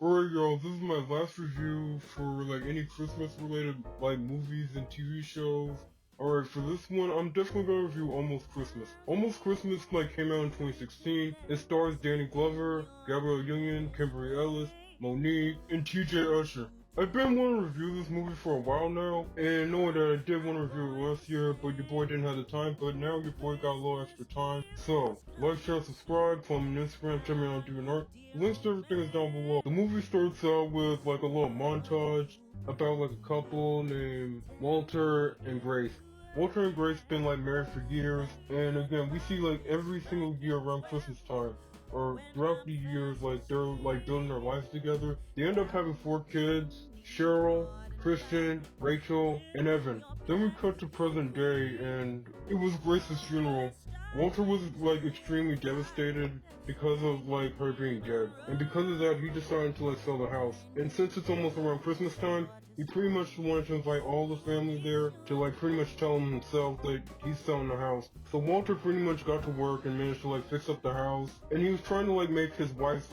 Alright, y'all, this is my last review for, any Christmas-related, movies and TV shows. Alright, for this one, I'm definitely gonna review Almost Christmas. Almost Christmas, came out in 2016. It stars Danny Glover, Gabrielle Union, Kimberly Ellis, Monique, and TJ Usher. I've been wanting to review this movie for a while now, and knowing that I did want to review it last year, but your boy didn't have the time, but now your boy got a little extra time. So, like, share, subscribe, follow me on Instagram, check me out on DeviantArt. Links to everything is down below. The movie starts out with, a little montage about, a couple named Walter and Grace. Walter and Grace been, married for years, and again, we see, every single year around Christmas time, or throughout the years, they're building their lives together. They end up having 4 kids: Cheryl, Christian, Rachel, and Evan. Then we cut to present day, and it was Grace's funeral. Walter was extremely devastated because of her being dead, and because of that, he decided to sell the house. And since it's almost around Christmas time, he pretty much wanted to invite all the family there to pretty much tell him himself that he's selling the house. So Walter pretty much got to work and managed to fix up the house, and he was trying to make his wife's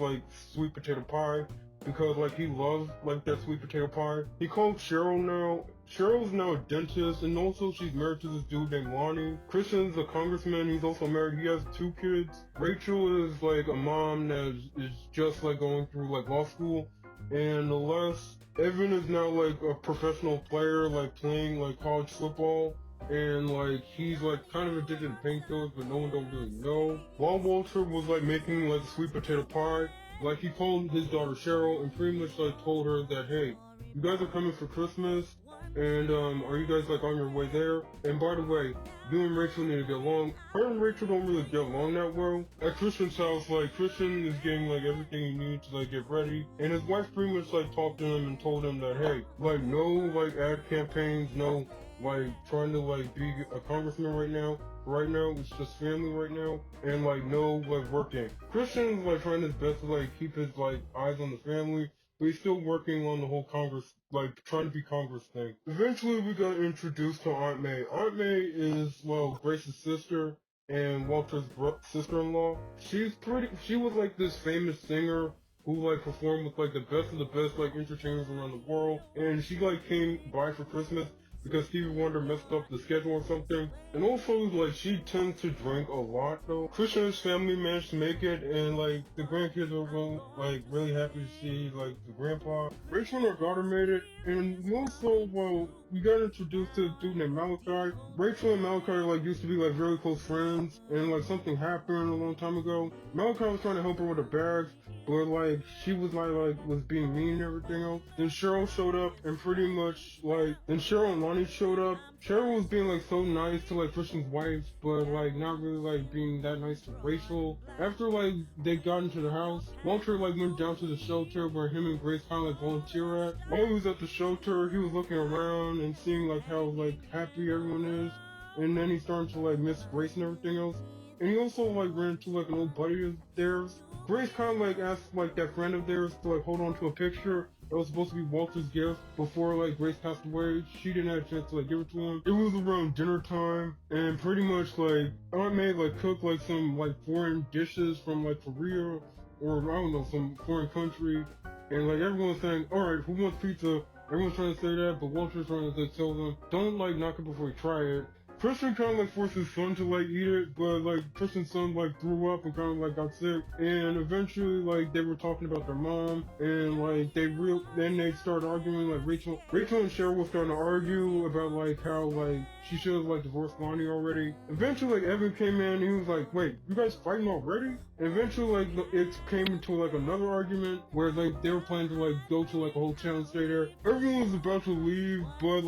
sweet potato pie, because he loves that sweet potato pie. He called Cheryl now. Cheryl's now a dentist, and also she's married to this dude named Lonnie. Christian's a congressman. He's also married. He has 2 kids. Rachel is a mom that is just going through law school. And Evan is now a professional player, playing college football. And he's kind of addicted to painkillers, but no one don't really know. While Walter was making the sweet potato pie, he called his daughter Cheryl and pretty much told her that, hey, you guys are coming for Christmas, and are you guys on your way there? And by the way, you and Rachel need to get along. Her and Rachel don't really get along that well. At Christian's house, Christian is getting everything he needs to get ready, and his wife pretty much talked to him and told him that, hey, no ad campaigns, no trying to be a congressman right now. Right now, it's just family right now, and no working. Christian's trying his best to keep his eyes on the family, but he's still working on the whole Congress, trying to be Congress thing. Eventually, we got introduced to Aunt May. Aunt May is, Grace's sister and Walter's sister-in-law. She was this famous singer who performed with the best of the best entertainers around the world, and she came by for Christmas because Stevie Wonder messed up the schedule or something. And also, she tends to drink a lot, though. Christian's family managed to make it, and, the grandkids are, really happy to see, the grandpa. Rachel and her daughter made it, and we also, we got introduced to a dude named Malachi. Rachel and Malachi, used to be, really close friends, and, something happened a long time ago. Malachi was trying to help her with her bags, but, she was, was being mean and everything else. Then Cheryl showed up, and pretty much, then Cheryl and Lonnie showed up. Cheryl was being so nice to Christian's wife, but not really being that nice to Rachel. After they got into the house, Walter went down to the shelter where him and Grace kind of volunteer at. While he was at the shelter, he was looking around and seeing how happy everyone is, and then he started to miss Grace and everything else. And he also ran into an old buddy of theirs. Grace kind of asked that friend of theirs to hold on to a picture that was supposed to be Walter's gift before Grace passed away. She didn't have a chance to give it to him. It was around dinner time, and pretty much Aunt May cooked some foreign dishes from Korea, or I don't know, some foreign country, and everyone was saying, alright, who wants pizza? Everyone's trying to say that, but Walter's trying to tell them, don't knock it before you try it. Christian kind of forced his son to eat it, but Christian's son threw up and kind of got sick, and eventually they were talking about their mom, and then they started arguing. Rachel and Cheryl were starting to argue about how she should have divorced Lonnie already. Eventually Evan came in and he was wait, you guys fighting already? And eventually it came into another argument where they were planning to go to a hotel and stay there. Everyone was about to leave, but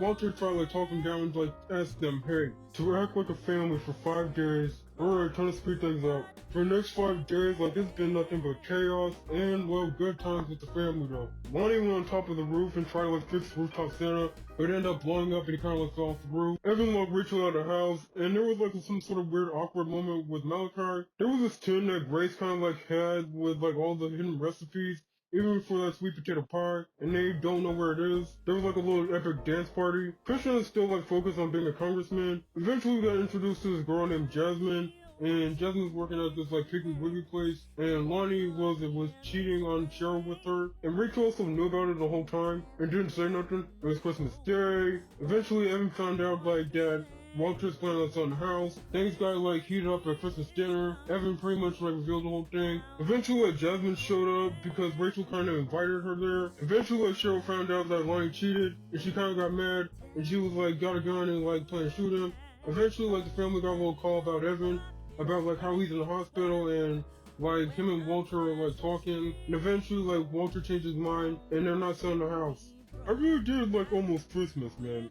Walter tried to talk them down and ask them, hey, to act like a family for 5 days. Alright, time to speed things up. For the next 5 days, it's been nothing but chaos and, good times with the family though. Lonnie went on top of the roof and tried to fix rooftop Santa, but it ended up blowing up and he kind of fell off the roof. Evan locked Rachel out of the house, and there was some sort of weird awkward moment with Malachi. There was this tin that Grace kind of had with all the hidden recipes, even for that sweet potato pie, and they don't know where it is. There was a little epic dance party. Christian is still focused on being a congressman. Eventually we got introduced to this girl named Jasmine, and Jasmine was working at this like Piggly Wiggly place, and Lonnie was cheating on Cheryl with her, and Rachel also knew about it the whole time and didn't say nothing. It was Christmas Day. Eventually, Evan found out like that Walter's planning on selling the house. Things got like heated up at Christmas dinner. Evan pretty much like revealed the whole thing. Eventually, like Jasmine showed up because Rachel kind of invited her there. Eventually, like Cheryl found out that Lonnie cheated, and she kind of got mad, and she was like got a gun and like planned to shoot him. Eventually, like the family got a little call about Evan, about like how he's in the hospital, and like him and Walter are like talking, and eventually like Walter changed his mind and they're not selling the house. I really did like Almost Christmas, man.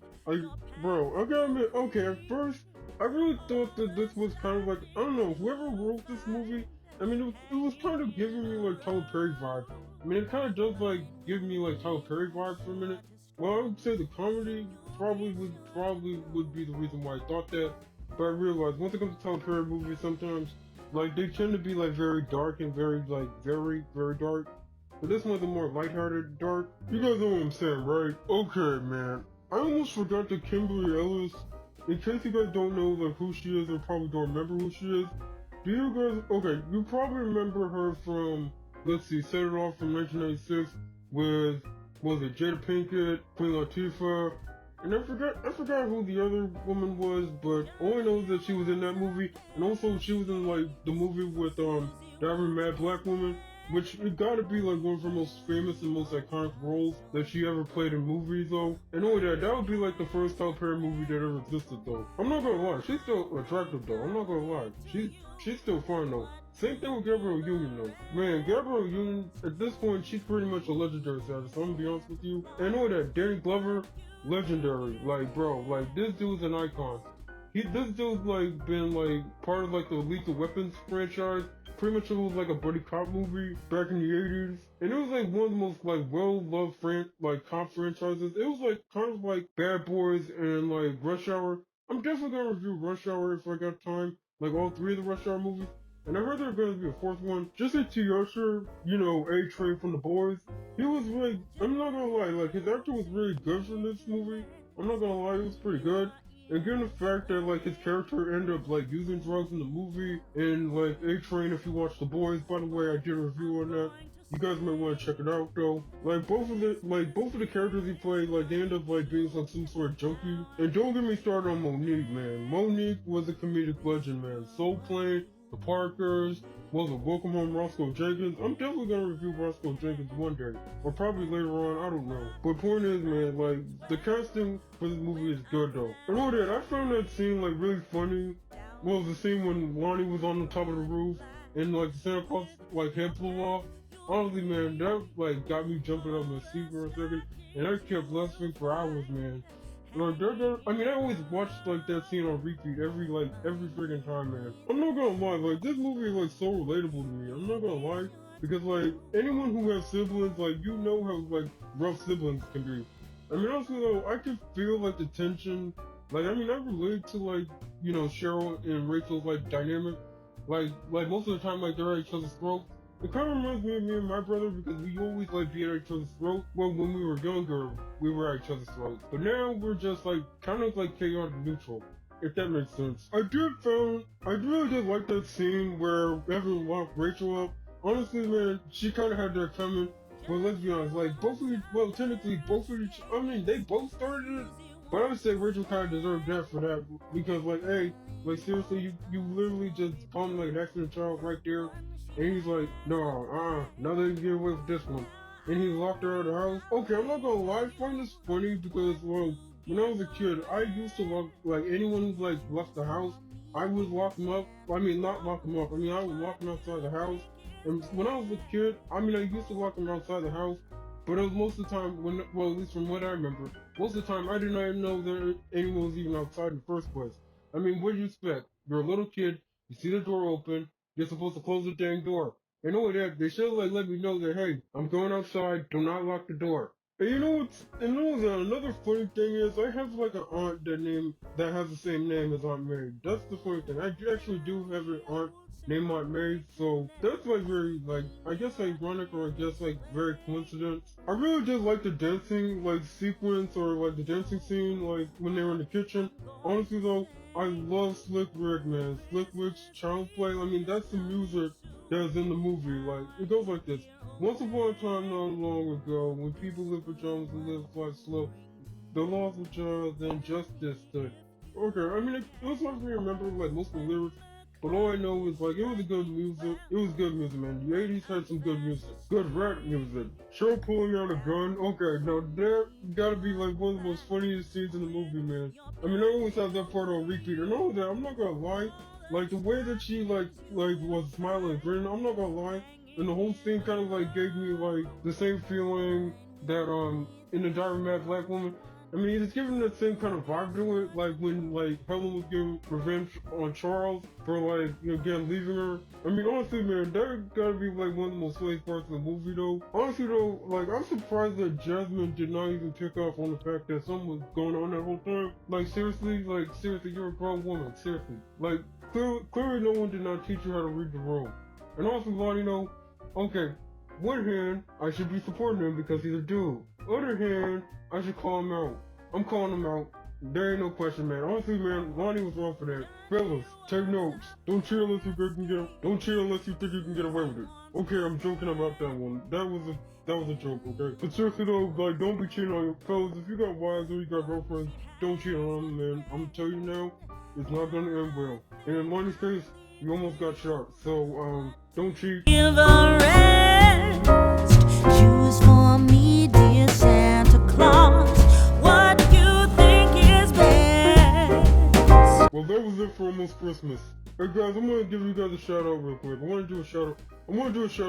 Bro, I gotta admit, okay, at first I really thought that this was kind of like, I don't know, whoever wrote this movie, I mean, it was kind of giving me like Tyler Perry vibes. I mean, it kind of does like give me like Tyler Perry vibes for a minute. Well, I would say the comedy probably would be the reason why I thought that. But I realized once it comes to Tyler Perry movies, sometimes like they tend to be like very dark and very very dark. But this one's a more lighthearted dark. You guys know what I'm saying, right? Okay, man. I almost forgot that Kimberly Ellis. In case you guys don't know like who she is or probably don't remember who she is, do you guys? Okay, you probably remember her from, let's see, Set It Off from 1996 with, was it Jada Pinkett, Queen Latifah, and I forgot who the other woman was, but all I know is that she was in that movie, and also she was in like the movie with the other mad black woman, which it gotta be like one of her most famous and most iconic roles that she ever played in movies though. And only that would be like the first Tyler Perry movie that ever existed though. I'm not gonna lie, she's still attractive though. I'm not gonna lie, she's still fine though. Same thing with Gabrielle Union though. Man, Gabrielle Union, at this point, she's pretty much a legendary status, so I'm gonna be honest with you. And all that, Danny Glover, legendary. Like, bro, like, this dude's an icon. This dude's, like, been, like, part of, like, the Lethal Weapons franchise. Pretty much it was, like, a buddy cop movie back in the 80s. And it was, like, one of the most, like, well-loved, cop franchises. It was, like, kind of like Bad Boys and, like, Rush Hour. I'm definitely gonna review Rush Hour if I got time. Like, all three of the Rush Hour movies. And I heard there was going to be a fourth one. Just like T. Usher, you know, A-Train from The Boys. He was really, I'm not gonna lie, like, his actor was really good for this movie. I'm not gonna lie, it was pretty good. And given the fact that, like, his character ended up, like, using drugs in the movie, and, like, A-Train, if you watch The Boys, by the way, I did a review on that. You guys might want to check it out, though. Like, both of the characters he played, like, they end up, like, being, like, some sort of junkie. And don't get me started on Monique, man. Monique was a comedic legend, man. Soul Plane, The Parkers, was it Welcome Home Roscoe Jenkins? I'm definitely gonna review Roscoe Jenkins one day. Or probably later on, I don't know. But point is, man, like, the casting for this movie is good, though. And all that, I found that scene, like, really funny. Well, the scene when Lonnie was on the top of the roof, and, like, the Santa Claus, like, head flew off. Honestly, man, that, like, got me jumping up my seat for a second, and I kept laughing for hours, man. Like, I mean, I always watch, like, that scene on repeat every freaking time, man. I'm not gonna lie, like, this movie is, like, so relatable to me. I'm not gonna lie. Because, like, anyone who has siblings, like, you know how, like, rough siblings can be. I mean, honestly, though, I can feel, like, the tension. Like, I mean, I relate to, like, you know, Cheryl and Rachel's, like, dynamic. Like, most of the time, like, they're at each other's throats. It kind of reminds me of me and my brother because we always like be at each other's throats. Well, when we were younger, we were at each other's throats. But now we're just like kind of like chaotic neutral, if that makes sense. I really did like that scene where Evan locked Rachel up. Honestly, man, she kind of had that coming. But let's be honest, like technically both of each, I mean, they both started it. But I would say Rachel kind of deserved that for that because like, hey, like seriously, you literally just bumped like an accident child right there. And he's like, no, now they can get away with this one. And he locked her out of the house. Okay, I'm not gonna lie, I find this funny because, well, when I was a kid, I used to lock, like, anyone who, like, left the house, I would lock them up. I mean, not lock them up, I mean, I would lock them outside the house. And when I was a kid, I mean, I used to lock them outside the house, but it was most of the time, well, at least from what I remember, most of the time, I did not even know that anyone was even outside in the first place. I mean, what do you expect? You're a little kid, you see the door open, you're supposed to close the dang door. And all that, they should like let me know that, hey, I'm going outside, do not lock the door. And you know what's, another funny thing is, I have like an aunt that has the same name as Aunt Mary. That's the funny thing. I actually do have an aunt named Aunt Mary, so that's like very, like, I guess ironic or I guess like very coincidence. I really did like the dancing, like, sequence or like the dancing scene, like, when they were in the kitchen. Honestly though, I love Slick Rick, man. Slick Rick's Child's Play. I mean, that's the music that's in the movie. Like, it goes like this. Once upon a time not long ago, when people lived for Jones and lived life slow, the laws were just then justice stood. Okay, I mean, it was hard for me to remember, like, most of the lyrics, but all I know is, like, it was a good music. It was good music, man. The 80s had some good music. Good rap music. Cheryl pulling out a gun. Okay, now that gotta be, like, one of the most funniest scenes in the movie, man. I mean, I always have that part on repeat. And all that, I'm not gonna lie. Like, the way that she, like was smiling and grinning, I'm not gonna lie. And the whole thing kind of, like, gave me, like, the same feeling that, in the Diary of a Mad Black Woman. I mean, it's giving that same kind of vibe to it, like when Helen was getting revenge on Charles for again leaving her. I mean, honestly, man, that gotta be like one of the most funniest parts of the movie, though. Honestly, though, like I'm surprised that Jasmine did not even pick up on the fact that something was going on that whole time. Like seriously, you're a grown woman. Seriously, like clearly, no one did not teach you how to read the room. And also, Lonnie, okay, one hand, I should be supporting him because he's a dude. Other hand, I should call him out. I'm calling him out. There ain't no question, man. Honestly, man, Lonnie was wrong for that. Fellas, take notes. Don't cheer unless you think you can get away with it. Okay, I'm joking about that one. That was a joke, okay? But seriously though, like, don't be cheating on your fellas. If you got wives or you got girlfriends, don't cheat on them, man. I'm gonna tell you now, it's not gonna end well. And in Lonnie's case, you almost got shot. So, don't cheat. Give a rest. Choose for me, dear Santa Claus, what you think is best. Well, that was it for Almost Christmas. Hey guys, I'm gonna give you guys a shout out real quick. I wanna do a shout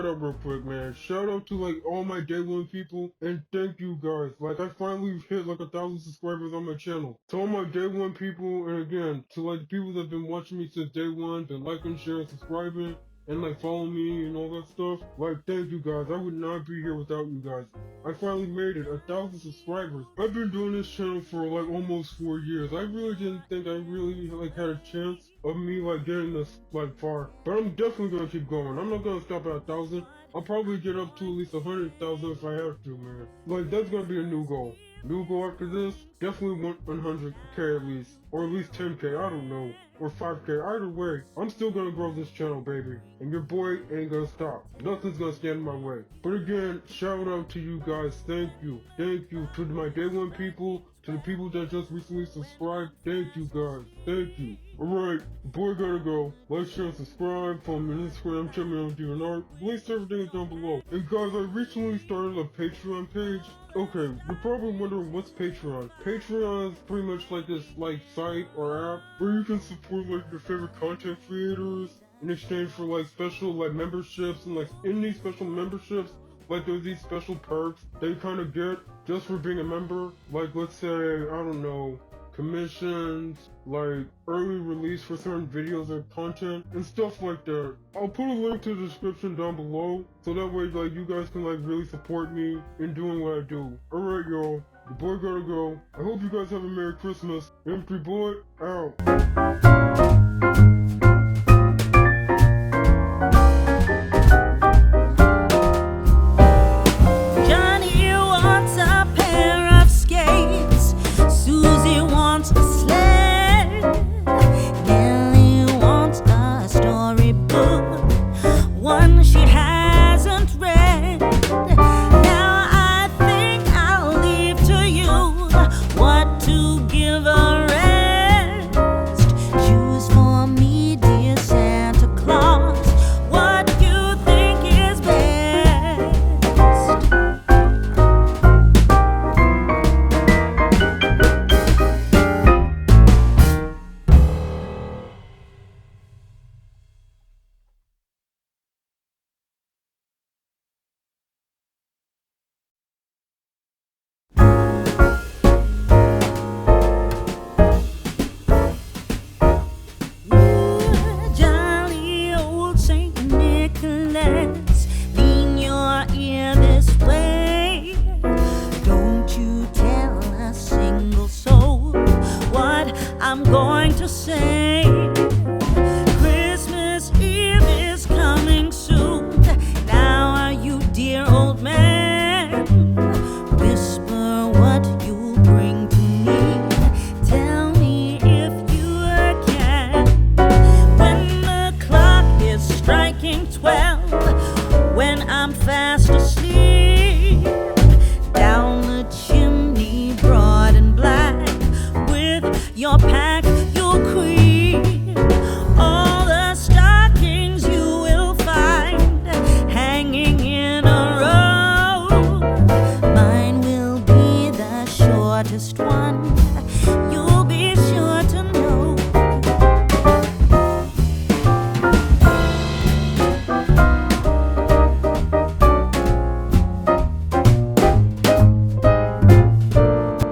out real quick, man. Shout out to like all my day one people, and thank you guys. Like I finally hit like 1,000 subscribers on my channel. To all my day one people, and again, to like the people that have been watching me since day one, been liking, sharing, subscribing, and like follow me and all that stuff. Like thank you guys. I would not be here without you guys. I finally made it, 1,000 subscribers. I've been doing this channel for like almost 4 years. I really didn't think I really like had a chance of me like getting this like far. But I'm definitely gonna keep going. I'm not gonna stop at 1,000. I'll probably get up to at least 100,000 if I have to, man. Like that's gonna be a new goal. New goal after this, definitely 100k at least. Or at least 10k, I don't know. Or 5k, either way, I'm still gonna grow this channel, baby. And your boy ain't gonna stop. Nothing's gonna stand in my way. But again, shout out to you guys, thank you. Thank you to my day one people, to the people that just recently subscribed, thank you guys, thank you. Alright, the boy gotta go. Like, share, and subscribe, follow me on Instagram, check me out on DNR. Links to everything is down below. And guys, I recently started a Patreon page. Okay, you're probably wondering what's Patreon. Patreon is pretty much like this like site or app where you can support like your favorite content creators in exchange for like special like memberships, and like in these special memberships, like there's these special perks that you kind of get just for being a member. Like let's say, I don't know, commissions, like early release for certain videos or content and stuff like that. I'll put a link to the description down below so that way like you guys can like really support me in doing what I do. Alright y'all, the boy gotta go. I hope you guys have a Merry Christmas. MP Boy out.